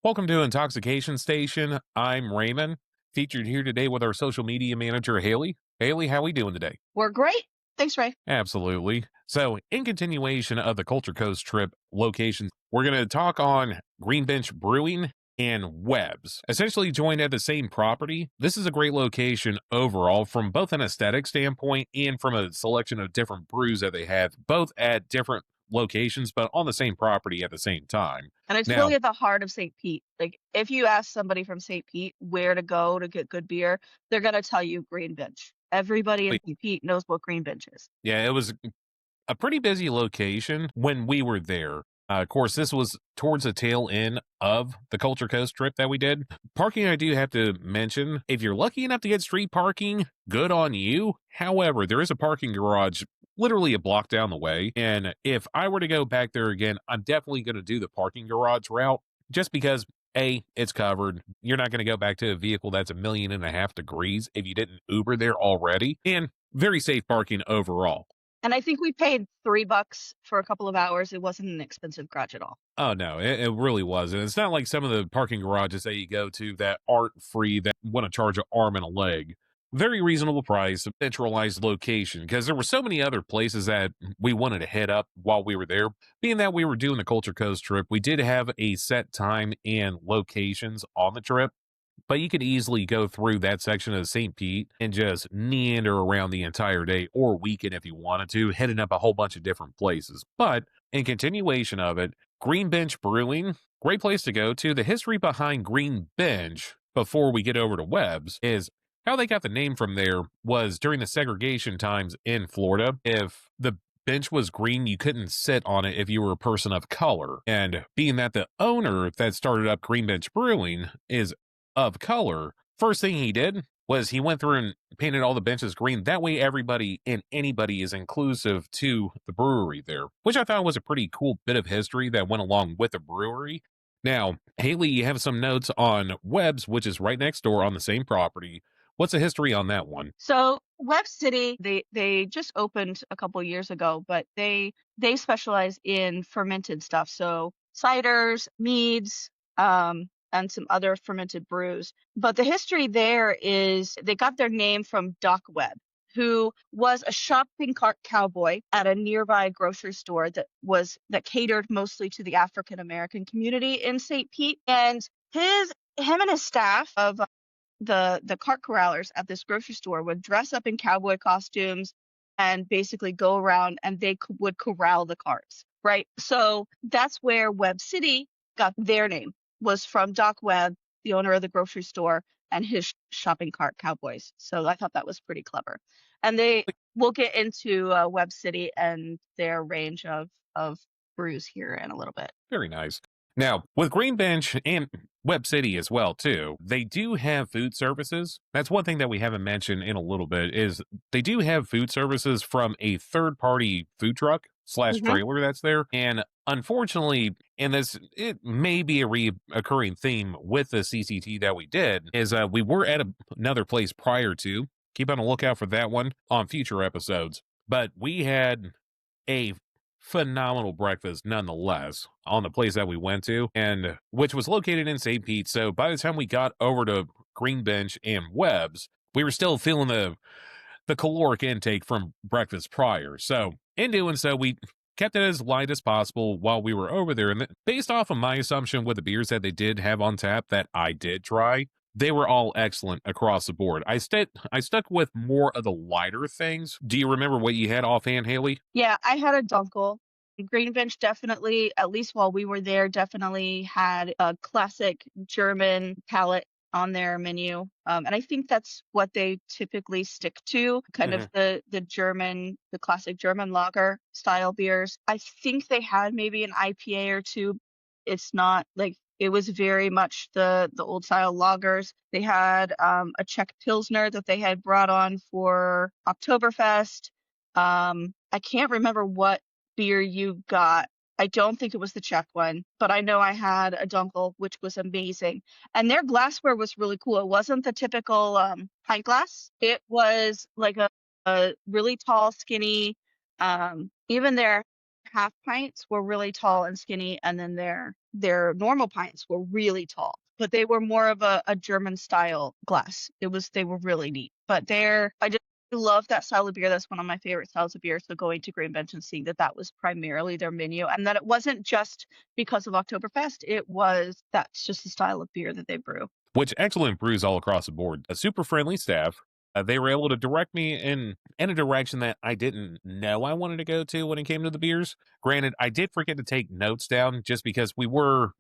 Welcome to Intoxication Station. I'm Raymond, featured here today with our social media manager, Haley. Haley, how we doing today? We're great. Thanks, Ray. Absolutely. So, in continuation of the Culture Coast trip locations, we're going to talk on Bench Brewing and Webb's, essentially joined at the same property. This is a great location overall from both an aesthetic standpoint and from a selection of different brews that they have, both at different locations, but on the same property at the same time. And it's Now, really at the heart of St. Pete. Like, if you ask somebody from St. Pete where to go to get good beer, they're going to tell you Green Bench. Everybody in St. Pete knows what Green Bench is. yeah, it was a pretty busy location when we were there. Of course, this was towards the tail end of the Culture Coast trip that we did. Parking, I do have to mention, if you're lucky enough to get street parking, good on you. However, there is a parking garage literally a block down the way. And if I were to go back there again, I'm definitely going to do the parking garage route just because A, it's covered. You're not going to go back to a vehicle that's 1.5 degrees if you didn't Uber there already. And very safe parking overall. And I think we paid $3 for a couple of hours. It wasn't an expensive garage at all. Oh no, it really wasn't. It's not like some of the parking garages that you go to that aren't free that want to charge an arm and a leg. Very reasonable price, centralized location, because there were so many other places that we wanted to head up while we were there. Being that we were doing the Culture Coast trip, we did have a set time and locations on the trip, but you could easily go through that section of St. Pete and just meander around the entire day or weekend if you wanted to, heading up a whole bunch of different places. But in continuation of it, Green Bench Brewing, great place to go to. The history behind Green Bench, before we get over to Webb's, is how they got the name from there was during the segregation times in Florida. If the bench was green, you couldn't sit on it if you were a person of color. And being that the owner that started up Green Bench Brewing is of color, first thing he did was he went through and painted all the benches green. That way, everybody and anybody is inclusive to the brewery there, which I thought was a pretty cool bit of history that went along with the brewery. Now, Haley, you have some notes on Webb's, which is right next door on the same property. What's the history on that one? So Web City, they just opened a couple years ago, but they specialize in fermented stuff. So ciders, meads, and some other fermented brews. But the history there is they got their name from Doc Webb, who was a shopping cart cowboy at a nearby grocery store that catered mostly to the African American community in St. Pete. And him and his staff of the cart corrallers at this grocery store would dress up in cowboy costumes and basically go around and would corral the carts, right? So that's where Webb City got their name, was from Doc Webb, the owner of the grocery store, and his shopping cart cowboys. So I thought that was pretty clever. And we'll get into Webb City and their range of brews here in a little bit. Very nice. Now, with Green Bench and Webb City as well, too, they do have food services. That's one thing that we haven't mentioned in a little bit is they do have food services from a third-party food truck slash trailer that's there. And unfortunately, and it may be a reoccurring theme with the CCT that we did, is we were at another place prior to. Keep on the lookout for that one on future episodes. But we had a phenomenal breakfast nonetheless on the place that we went to, and which was located in St. Pete. So by the time we got over to Green Bench and Webb's, we were still feeling the caloric intake from breakfast prior. So in doing so, we kept it as light as possible while we were over there. And based off of my assumption with the beers that they did have on tap that I did try, they were all excellent across the board. I stuck with more of the lighter things. Do you remember what you had offhand, Haley? Yeah, I had a Dunkel. Green Bench definitely, at least while we were there, definitely had a classic German palate on their menu. And I think that's what they typically stick to, kind of the classic German lager style beers. I think they had maybe an IPA or two. It's not like it was very much the old style lagers. They had a Czech Pilsner that they had brought on for Oktoberfest. I can't remember what beer you got. I don't think it was the Czech one, but I know I had a Dunkel, which was amazing. And their glassware was really cool. It wasn't the typical pint glass. It was like a really tall, skinny, even their half pints were really tall and skinny, and then their their normal pints were really tall, but they were more of a German style glass. They were really neat. But I just love that style of beer. That's one of my favorite styles of beer. So going to Green Bench and seeing that was primarily their menu, and that it wasn't just because of Oktoberfest, that's just the style of beer that they brew. Which excellent brews all across the board. A super friendly staff. They were able to direct me in a direction that I didn't know I wanted to go to when it came to the beers. Granted, I did forget to take notes down just because we were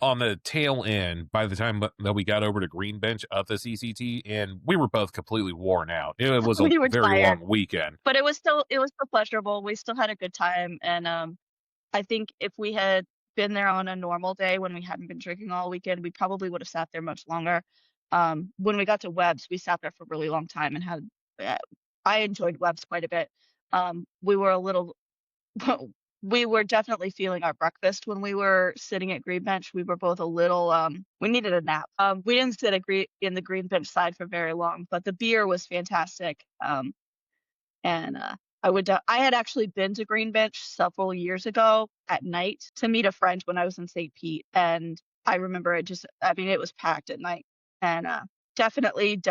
on the tail end by the time that we got over to Green Bench of the CCT, and we were both completely worn out. It was a We were very tired, long weekend. but it was still pleasurable. We still had a good time, and I think if we had been there on a normal day when we hadn't been drinking all weekend, we probably would have sat there much longer. When we got to Webb's, we sat there for a really long time and uh, I enjoyed Webb's quite a bit. We were a little, we were definitely feeling our breakfast when we were sitting at Green Bench. We were both a little, we needed a nap. We didn't sit in the Green Bench side for very long, but the beer was fantastic. And I had actually been to Green Bench several years ago at night to meet a friend when I was in St. Pete, and I remember it was packed at night, and definitely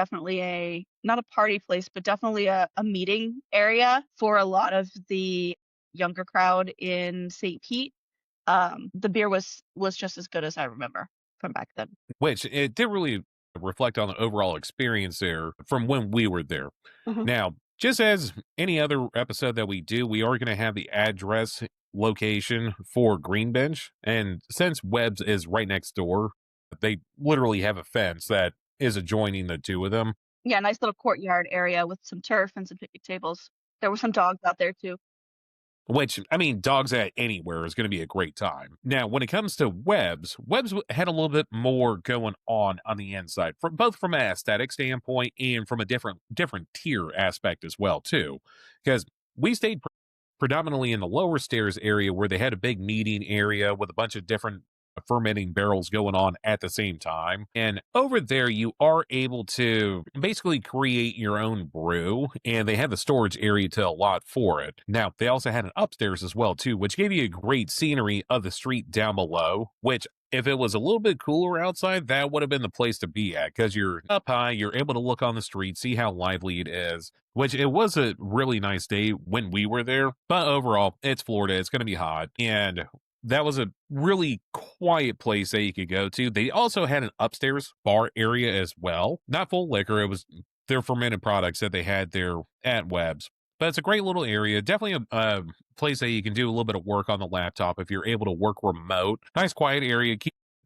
a not a party place, but definitely a meeting area for a lot of the younger crowd in St. Pete. The beer was just as good as I remember from back then. Which it did really reflect on the overall experience there from when we were there. Mhm. Now, just as any other episode that we do, we are going to have the address location for Green Bench. And since Webb's is right next door, they literally have a fence that is adjoining the two of them. Yeah, nice little courtyard area with some turf and some picnic tables. There were some dogs out there too. Which, I mean, dogs at anywhere is going to be a great time. Now, when it comes to Webb's had a little bit more going on the inside, both from an aesthetic standpoint and from a different tier aspect as well, too. Because we stayed predominantly in the lower stairs area where they had a big meeting area with a bunch of different fermenting barrels going on at the same time. And over there, you are able to basically create your own brew, and they have the storage area to allot for it. Now, they also had an upstairs as well, too, which gave you a great scenery of the street down below, which if it was a little bit cooler outside, that would have been the place to be at because you're up high, you're able to look on the street, see how lively it is, which it was a really nice day when we were there. But overall, it's Florida, it's going to be hot. And that was a really quiet place that you could go to. They also had an upstairs bar area as well. Not full liquor, it was their fermented products that they had there at Webb's. But it's a great little area. Definitely a place that you can do a little bit of work on the laptop if you're able to work remote. Nice quiet area.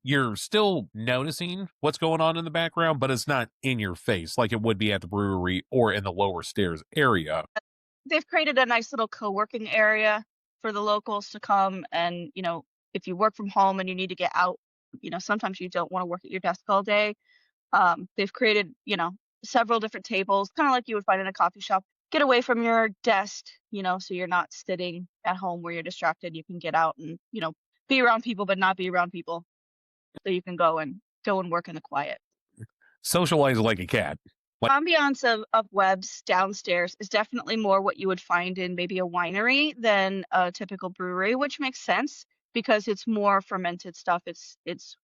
You're still noticing what's going on in the background, but it's not in your face like it would be at the brewery or in the lower stairs area. They've created a nice little co-working area for the locals to come and, if you work from home and you need to get out, sometimes you don't want to work at your desk all day. They've created, several different tables, kind of like you would find in a coffee shop. Get away from your desk, so you're not sitting at home where you're distracted. You can get out and, be around people, but not be around people. So you can go and work in the quiet. Socialize like a cat. Like, Ambiance of Webb's downstairs is definitely more what you would find in maybe a winery than a typical brewery, which makes sense because it's more fermented stuff. It's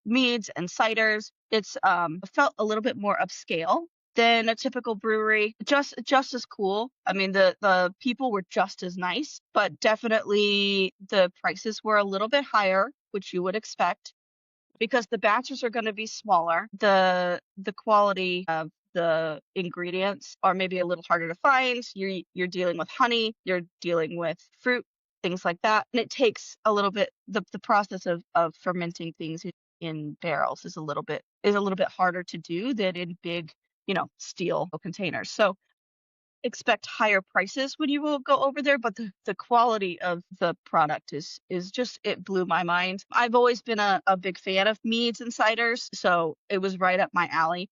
meads and ciders. It's felt a little bit more upscale than a typical brewery. Just as cool. I mean, the people were just as nice, but definitely the prices were a little bit higher, which you would expect because the batches are going to be smaller. The quality of the ingredients are maybe a little harder to find. You're dealing with honey, you're dealing with fruit, things like that. And it takes a little bit the process of fermenting things in barrels is a little bit harder to do than in big, steel containers. So expect higher prices when you will go over there, but the quality of the product is just, it blew my mind. I've always been a big fan of meads and ciders, so it was right up my alley.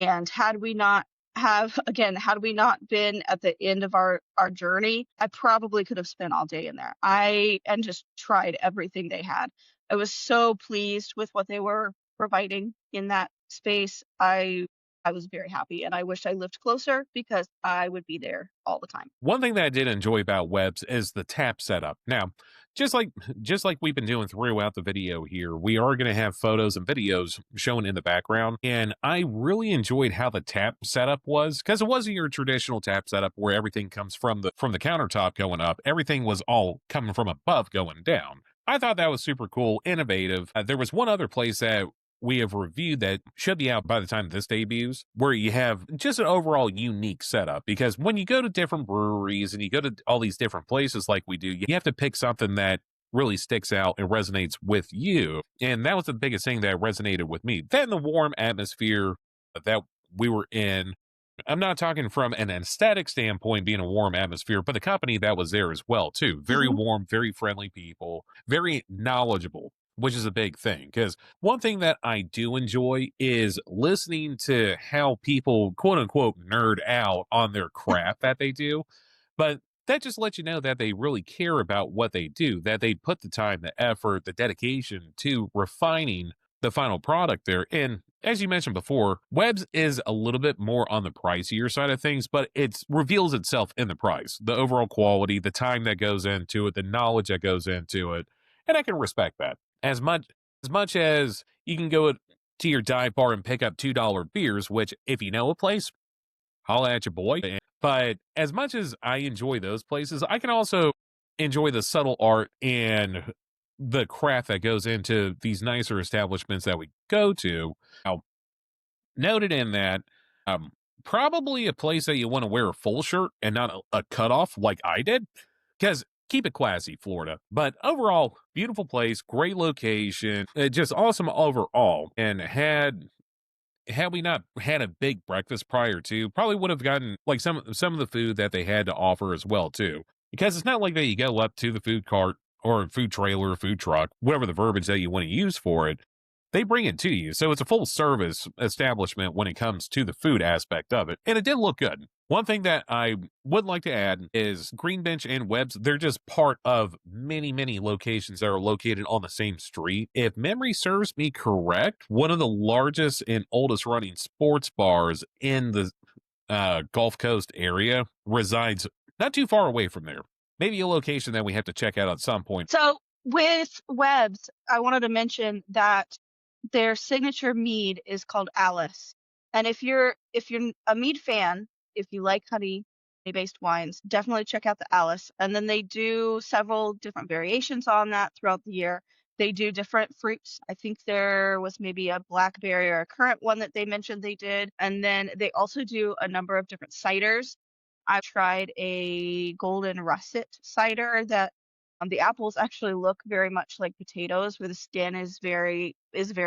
And had we not been at the end of our journey, I probably could have spent all day in there. And just tried everything they had. I was so pleased with what they were providing in that space. I was very happy, and I wish I lived closer because I would be there all the time. one thing that I did enjoy about Webb's is the tap setup. Now, just like just like we've been doing throughout the video here, we are going to have photos and videos shown in the background. And I really enjoyed how the tap setup was, because it wasn't your traditional tap setup where everything comes from the countertop going up. Everything was all coming from above going down. I thought that was super cool, innovative. There was one other place that we have reviewed that should be out by the time this debuts, where you have just an overall unique setup. Because when you go to different breweries and you go to all these different places like we do, you have to pick something that really sticks out and resonates with you. And that was the biggest thing that resonated with me. Then the warm atmosphere that we were in. I'm not talking from an aesthetic standpoint being a warm atmosphere, but the company that was there as well, too. Very Mhm. warm, very friendly people, very knowledgeable, which is a big thing. Because one thing that I do enjoy is listening to how people, quote unquote, nerd out on their craft that they do. But that just lets you know that they really care about what they do, that they put the time, the effort, the dedication to refining the final product there. And as you mentioned before, Webb's is a little bit more on the pricier side of things, but it reveals itself in the price, the overall quality, the time that goes into it, the knowledge that goes into it. And I can respect that. As much as you can go to your dive bar and pick up $2 beers, which if you know a place, holla at your boy. But as much as I enjoy those places, I can also enjoy the subtle art and the craft that goes into these nicer establishments that we go to. Now, noted in that, um, probably a place that you want to wear a full shirt and not a cutoff like I did, because keep it classy, Florida. But overall, beautiful place, great location, just awesome overall, and had we not had a big breakfast prior to, probably would have gotten like some of the food that they had to offer as well too. Because it's not like that you go up to the food cart or food trailer, food truck, whatever the verbiage that you want to use for it. They bring it to you. So it's a full service establishment when it comes to the food aspect of it. And it did look good. One thing that I would like to add is Green Bench and Webb's, they're just part of many, many locations that are located on the same street. If memory serves me correct, one of the largest and oldest running sports bars in the Gulf Coast area resides not too far away from there. Maybe a location that we have to check out at some point. So with Webb's, I wanted to mention that their signature mead is called Alice. And if you're a mead fan, if you like honey-based wines, definitely check out the Alice. And then they do several different variations on that throughout the year. They do different fruits. I think there was maybe a blackberry or a currant one that they mentioned they did. And then they also do a number of different ciders. I've tried a golden russet cider that the apples actually look very much like potatoes, where the skin is very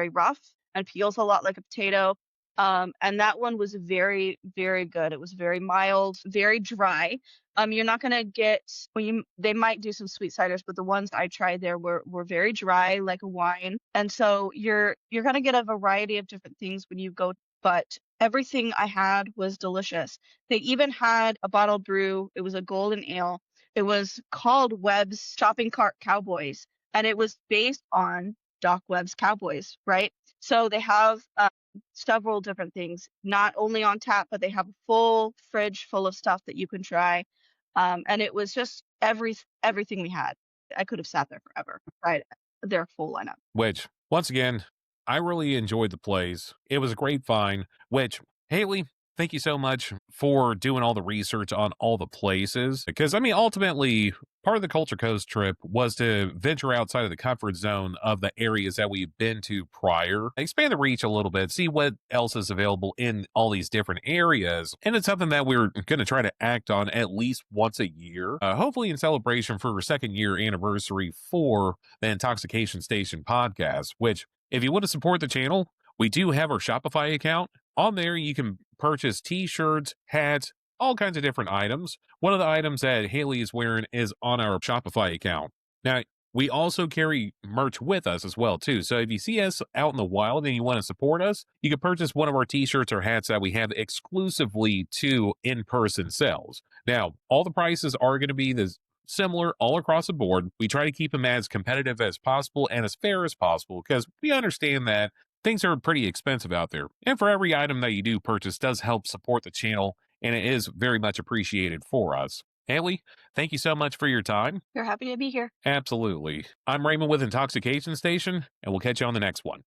rough and peels a lot like a potato. And that one was very, very good. It was very mild, very dry. You're not gonna get they might do some sweet ciders, but the ones I tried there were very dry, like a wine. And so you're gonna get a variety of different things when you go, but everything I had was delicious. They even had a bottled brew. It was a golden ale. It was called Webb's Shopping Cart Cowboys, and it was based on Doc Webb's Cowboys, right? So they have several different things, not only on tap, but they have a full fridge full of stuff that you can try. And it was just everything we had. I could have sat there forever, right? Their full lineup. Which, once again, I really enjoyed the plays. It was a great find, which, Haley, thank you so much for doing all the research on all the places. Because, I mean, ultimately, part of the Culture Coast trip was to venture outside of the comfort zone of the areas that we've been to prior, expand the reach a little bit, see what else is available in all these different areas. And it's something that we're going to try to act on at least once a year, hopefully in celebration for our second year anniversary for the Intoxication Station podcast, which, if you want to support the channel, we do have our Shopify account. On there, you can purchase t-shirts, hats, all kinds of different items. One of the items that Haley is wearing is on our Shopify account. Now, we also carry merch with us as well, too. So if you see us out in the wild and you want to support us, you can purchase one of our t-shirts or hats that we have exclusively to in-person sales. Now, all the prices are going to be similar all across the board. We try to keep them as competitive as possible and as fair as possible, because we understand that things are pretty expensive out there. And for every item that you do purchase does help support the channel, and it is very much appreciated for us. Haley, thank you so much for your time. You're happy to be here. Absolutely. I'm Raymond with Intoxication Station, and we'll catch you on the next one.